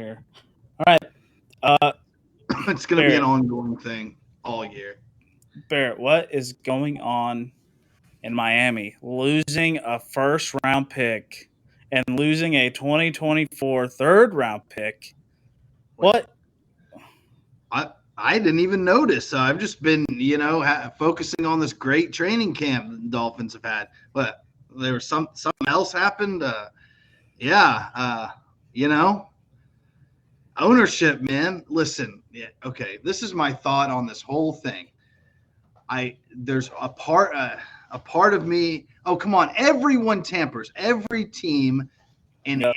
here. All right. It's going to be an Barrett, ongoing thing all year. Barrett, what is going on in Miami? Losing a first round pick and losing a 2024 third round pick. Wait, What? I didn't even notice. I've just been, focusing on this great training camp the Dolphins have had. But there was something else happened. Yeah, you know, ownership, man. Listen, yeah, okay. This is my thought on this whole thing. There's a part of me. Oh, come on! Everyone tampers. Every team and Yep.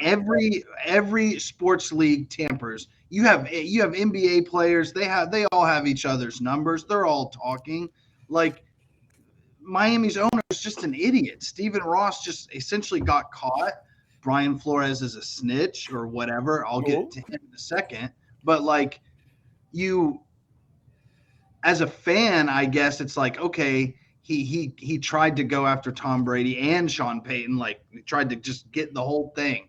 every sports league tampers. You have NBA players. They all have each other's numbers. They're all talking. Like Miami's owner is just an idiot. Stephen Ross just essentially got caught. Brian Flores is a snitch or whatever. I'll get Oh. to him in a second. But like you as a fan, I guess it's like, okay, he tried to go after Tom Brady and Sean Payton, like tried to just get the whole thing.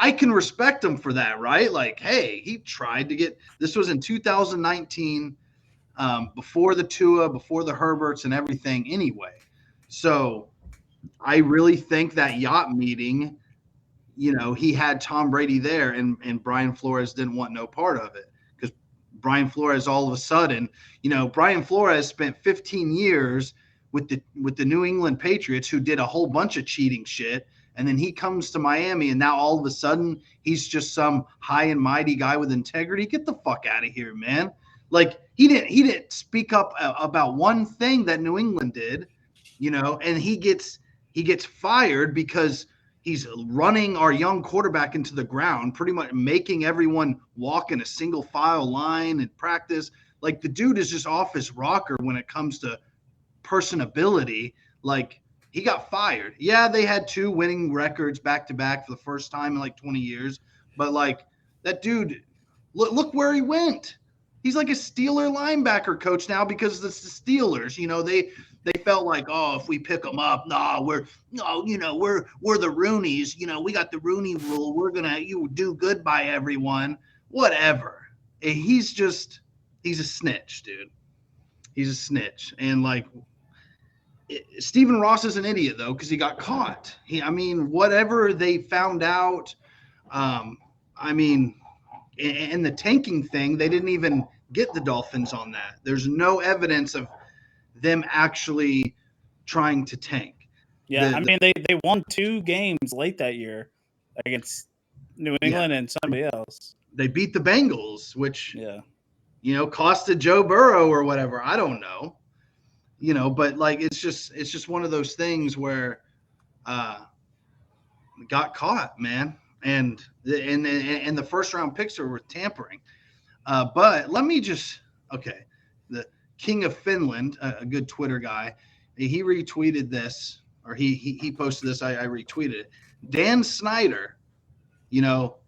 I can respect him for that, right? Like, hey, he tried to get this was in 2019, before the Tua, before the Herberts and everything anyway. So I really think that yacht meeting, he had Tom Brady there and Brian Flores didn't want no part of it because Brian Flores all of a sudden, Brian Flores spent 15 years with the New England Patriots who did a whole bunch of cheating shit. And then he comes to Miami and now all of a sudden he's just some high and mighty guy with integrity. Get the fuck out of here, man. Like he didn't speak up about one thing that New England did, and he gets fired because he's running our young quarterback into the ground, pretty much making everyone walk in a single file line in practice. Like the dude is just off his rocker when it comes to personability. Like he got fired. Yeah, they had two winning records back to back for the first time in like 20 years, but like that dude, look where he went. He's like a Steeler linebacker coach now because it's the Steelers. They felt like, oh, if we pick them up, we're the Roonies. We got the Rooney rule. We're gonna you do good by everyone. Whatever. He's a snitch, dude. He's a snitch, and like Stephen Ross is an idiot though because he got caught. I mean, whatever they found out. Um, I mean, and the tanking thing, they didn't even get the Dolphins on that. There's no evidence of them actually trying to tank. Yeah, I The mean they won 2 games late that year against New Yeah, England and somebody else. they beat the Bengals, which Yeah. costed Joe Burrow or whatever. I don't know, but like it's just one of those things where uh, got caught, man, and the first round picks were tampering. But let me just okay, the King of Finland, a good Twitter guy, he retweeted this or he posted this. I retweeted it. Dan Snyder,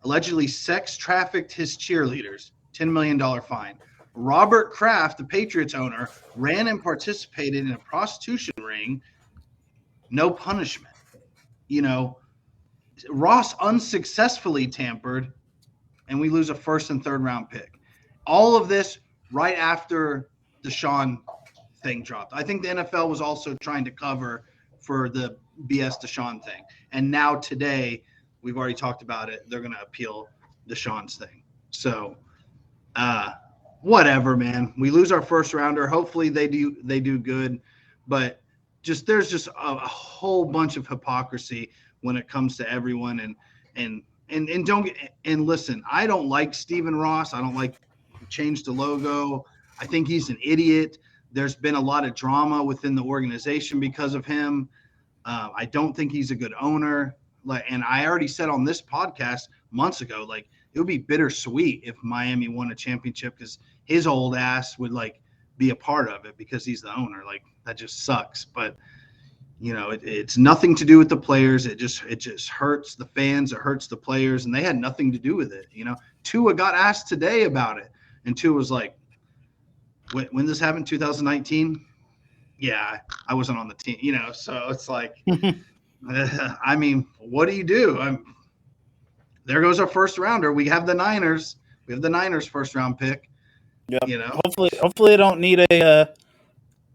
allegedly sex trafficked his cheerleaders, $10 million fine. Robert Kraft, the Patriots owner, ran and participated in a prostitution ring, no punishment. You know, Ross unsuccessfully tampered, and we lose a first and third round pick. All of this right after the Deshaun thing dropped. I think the NFL was also trying to cover for the BS Deshaun thing. And now today, we've already talked about it. They're going to appeal Deshaun's thing. So, uh, whatever, man. We lose our first rounder. Hopefully they do good, but there's just a whole bunch of hypocrisy when it comes to everyone and don't get and listen. I don't like Stephen Ross. I don't like he changed the logo. I think he's an idiot. There's been a lot of drama within the organization because of him. I don't think he's a good owner. Like, and I already said on this podcast months ago, like it would be bittersweet if Miami won a championship because his old ass would like be a part of it because he's the owner. Like that just sucks. But it's nothing to do with the players. It just hurts the fans. It hurts the players, and they had nothing to do with it. Tua got asked today about it, and Tua was like, "When this happened, 2019? Yeah, I wasn't on the team. So it's like, I mean, what do you do? there goes our first rounder. We have the Niners. We have the Niners first round pick. Yep. You know, Hopefully they don't need a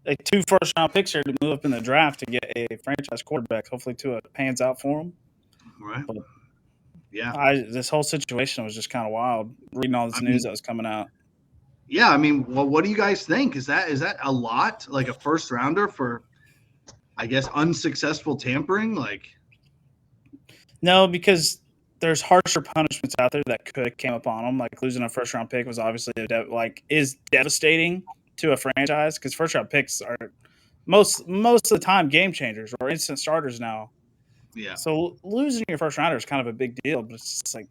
2 first round picks here to move up in the draft to get a franchise quarterback. Hopefully Tua pans out for them. right? But Yeah. this whole situation was just kind of wild. Reading all this I news mean, that was coming out. yeah. I mean, well, what do you guys think? Is that a lot? Like a first rounder for, I guess, unsuccessful tampering? Like, No, because there's harsher punishments out there that could have came upon them. Like losing a first round pick was obviously is devastating to a franchise because first round picks are most of the time game changers or instant starters now. yeah, So losing your first rounder is kind of a big deal, but it's just like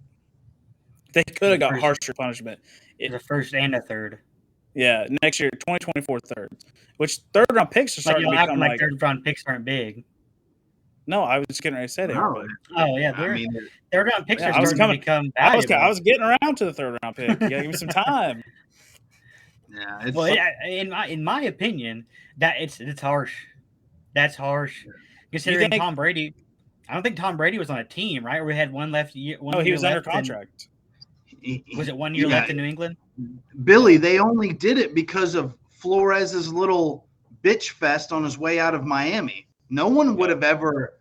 they could There's have a got first, harsher punishment. there's a first and a third. Yeah, next year, 2024 third, which third round picks are Like starting y'all to acting become like like. third round picks aren't big. No, I was just getting ready to say they are no, big. Oh yeah, I mean, third round picks Yeah, are I was starting coming. to become I valuable. was getting around to the third round pick. You gotta give me some time. yeah, it's Well, in my opinion, that it's harsh. That's harsh. Considering think- Tom Brady, I don't think Tom Brady was on a team, right? Or we had one year he was under left. contract. Was it 1 year left in New England? Billy, they only did it because of Flores's little bitch fest on his way out of Miami. No one would have ever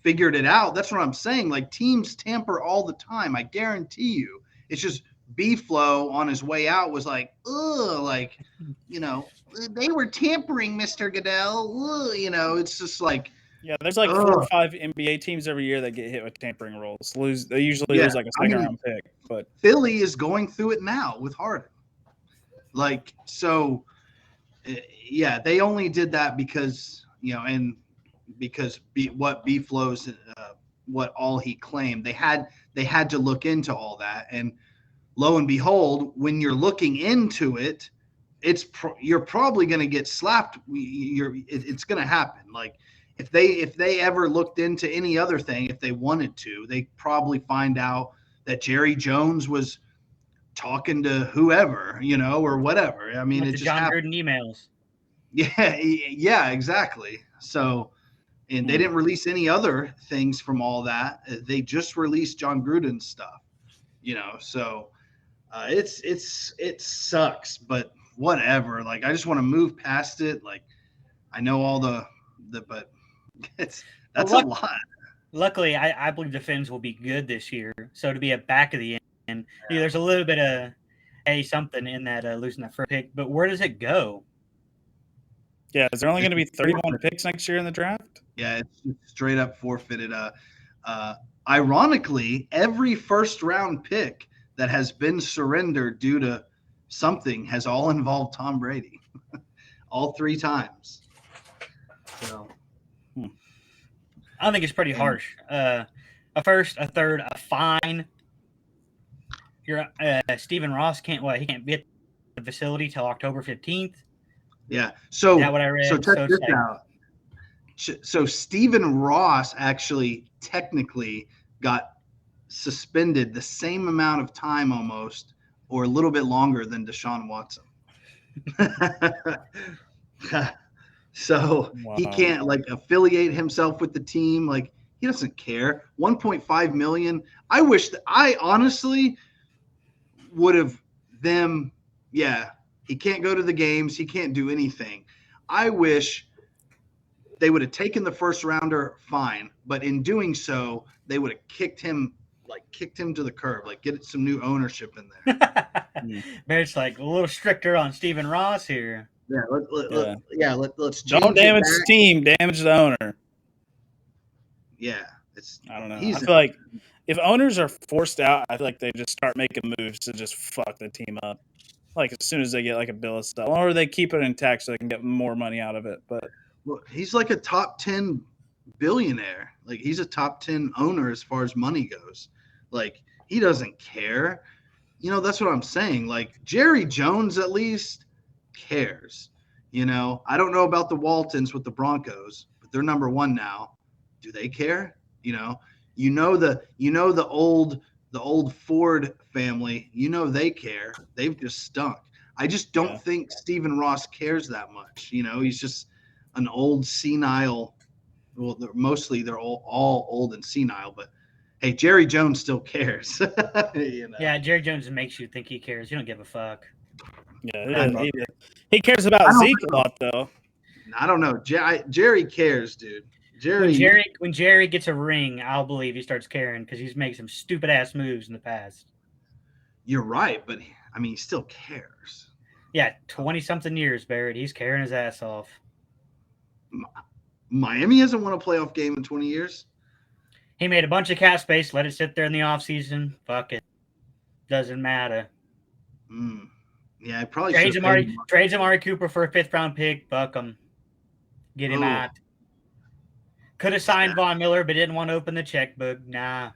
figured it out. That's what I'm saying. Like teams tamper all the time. I guarantee you. It's just B-Flow on his way out was like, ugh, like, you know, they were tampering, Mr. Goodell. Ugh, you know, it's just like, Yeah, there's like 4 or 5 NBA teams every year that get hit with tampering rules. They usually lose like a second round pick. But Philly is going through it now with Harden. Like, so, yeah, they only did that because, you know, and because what B-Flow's, what all he claimed, they had to look into all that. And lo and behold, when you're looking into it, you're probably going to get slapped. It's going to happen. Like if they ever looked into any other thing, if they wanted to, they probably find out that Jerry Jones was talking to whoever, you know, or whatever. I mean, Like it the just John happened. Gruden emails. Yeah, exactly. So, and they didn't release any other things from all that. They just released John Gruden's stuff, you know. So, it sucks, but whatever. Like, I just want to move past it. Like, I know all but that's a lot. Luckily, I believe the Finns will be good this year. So to be a back of the end, there's a little bit of something in that losing that first pick. But where does it go? yeah, is there only going to be 31 picks next year in the draft? Yeah, it's straight up forfeited. Ironically, every first round pick that has been surrendered due to something has all involved Tom Brady, all 3 times. So, I think it's pretty harsh. A first, a third, a fine. Your Stephen Ross can't be at the facility till October 15th. yeah. So, Is that what I read? So check So this like, out. So Stephen Ross actually technically got suspended the same amount of time almost, or a little bit longer than Deshaun Watson. So he can't like affiliate himself with the team. Like he doesn't care. 1.5 million. I wish that I honestly would have them. Yeah, he can't go to the games. He can't do anything. I wish they would have taken the first rounder, fine. But in doing so, they would have kicked him to the curb, like get some new ownership in there. But it's like a little stricter on Stephen Ross here. Yeah, let's don't damage the team, damage the owner. Yeah, I don't know. I feel like if owners are forced out, I feel like they just start making moves to just fuck the team up. Like as soon as they get like a bill of stuff, or they keep it intact so they can get more money out of it. But he's like a top 10 billionaire. Like he's a top 10 owner as far as money goes. Like he doesn't care. You know, that's what I'm saying. Like Jerry Jones at least cares. You know, I don't know about the Waltons with the Broncos, but they're number 1 now. Do they care? You know the old Ford family, you know they care. They've just stunk. I just don't think Stephen Ross cares that much. You know, he's just an old senile. Well, they're all old and senile, but Hey, Jerry Jones still cares. You know? Yeah, Jerry Jones makes you think he cares. You don't give a fuck. Yeah, he cares about I don't Zeke a lot though. I don't know. Jerry cares, dude. When Jerry gets a ring, I'll believe he starts caring because he's made some stupid ass moves in the past. You're right, but I mean, he still cares. Yeah, 20-something years, Barrett. He's carrying his ass off. Miami hasn't won a playoff game in 20 years. He made a bunch of cap space, let it sit there in the offseason. Fuck it. Doesn't matter. Yeah, I probably trades should Amari Cooper for a 5th-round pick. Fuck him. Get him out. Could have signed Von Miller, but didn't want to open the checkbook. Nah,